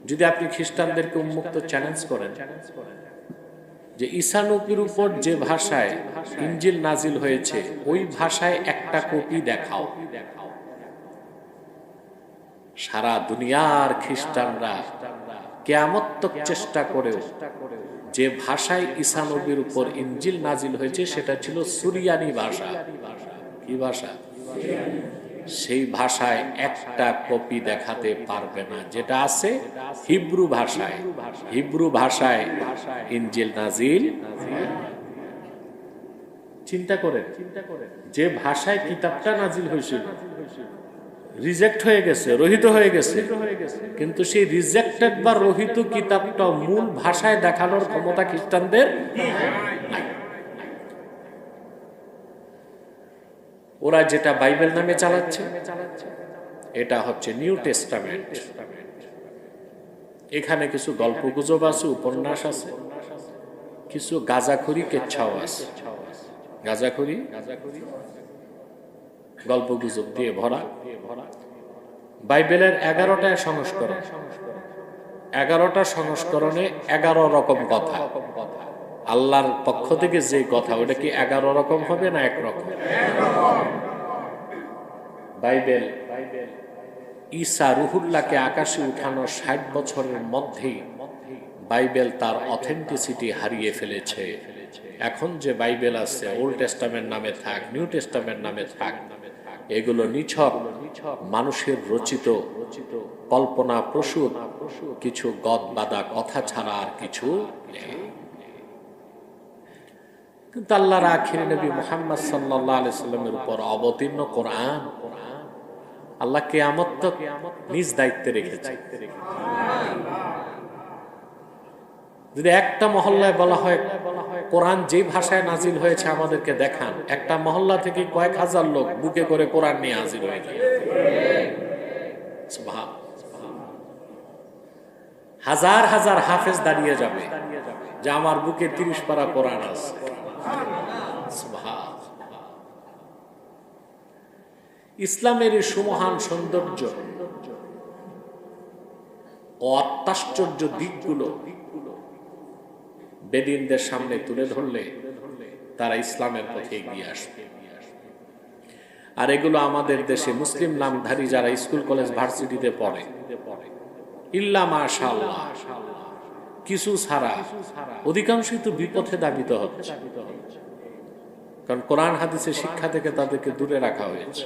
যদি আপনি খ্রিস্টানদেরকে উন্মুক্ত চ্যালেঞ্জ করেন যে ঈসা নবীর উপর যে ভাষায় ইনজিল নাজিল হয়েছে ওই ভাষায় একটা কপি দেখাও, সারা দুনিয়ার খ্রিস্টানরা কিয়ামত তক চেষ্টা করেও যে ভাষায় ঈসা নবীর উপর ইনজিল নাজিল হয়েছে সেটা ছিল সুরিয়ানি ভাষা। কি ভাষা? সেই ভাষায় একটা কপি দেখাতে পারবে না, যেটা আছে হিব্রু ভাষায়। হিব্রু ভাষায় ইনজিল নাজিল। চিন্তা করেন, যে ভাষায় কিতাবটা নাজিল হয়েছিল রিজেক্ট হয়ে গেছে, রহিত হয়ে গেছে, কিন্তু সেই রিজেক্টেড বা রহিত কিতাবটা মূল ভাষায় দেখানোর ক্ষমতা খ্রিস্টানদের নাই। ওরা যেটা বাইবেল নামে চালাচ্ছে এটা হচ্ছে নিউ টেস্টামেন্ট। এখানে কিছু গল্প গুজব আছে, উপন্যাস আছে, কিছু গাঁজাখুরি কেচ্ছাও আছে। গাঁজাখুরি গল্প গুজব দিয়ে ভরা। বাইবেলের 11টা সংস্করণ, 11টা সংস্করণে 11 রকম কথা। আল্লাহর পক্ষ থেকে যে কথা ওটা কি 11 রকম হবে না একরকম? বাইবেল ঈসা রুহুল্লাহকে আকাশে উঠানো 60 বছরের মধ্যেই বাইবেল তার অথেন্টিসিটি হারিয়ে ফেলেছে। এখন যে বাইবেল আছে, ওল্ড টেস্টামেন্ট নামে থাক, নিউ টেস্টামেন্ট নামে থাক, এগুলো নিছক মানুষের রচিত কল্পনা প্রসূত কিছু গদ বাঁধা কথা ছাড়া আর কিছু নেই। কিন্তু আল্লাহর আখির নবী মুহাম্মদ সাল্লাল্লাহু আলাইহি সাল্লামের উপর অবতীর্ণ কোরআন আল্লাহ কিয়ামত তক নিজ দায়িত্বে রেখেছে। যদি একটা মহল্লায় বলা হয় কোরআন যে ভাষায় নাজিল হয়েছে আমাদেরকে দেখান, একটা মহল্লা থেকে কয়েক হাজার লোক বুকে করে কোরআন নিয়ে হাজির হয়ে যায়। হাজার হাজার হাফেজ দাঁড়িয়ে যাবে যে আমার বুকে 30 পারা কোরআন আছে। ইসলামের এই সুমহান সৌন্দর্য ও অত্যাশ্চর্য দিকগুলো বেদিনদের সামনে তুলে ধরলে তারা ইসলামের পথে এগিয়ে আসবে। আর এগুলো আমাদের দেশে মুসলিম নামধারী যারা স্কুল কলেজ ভার্সিটিতে পড়ে, ইল্লা মাশাআল্লাহ কিছু ছাড়া অধিকাংশই তো বিপথে ধাবিত হচ্ছে। কারণ কোরআন হাদিসের শিক্ষা থেকে তাদেরকে দূরে রাখা হয়েছে।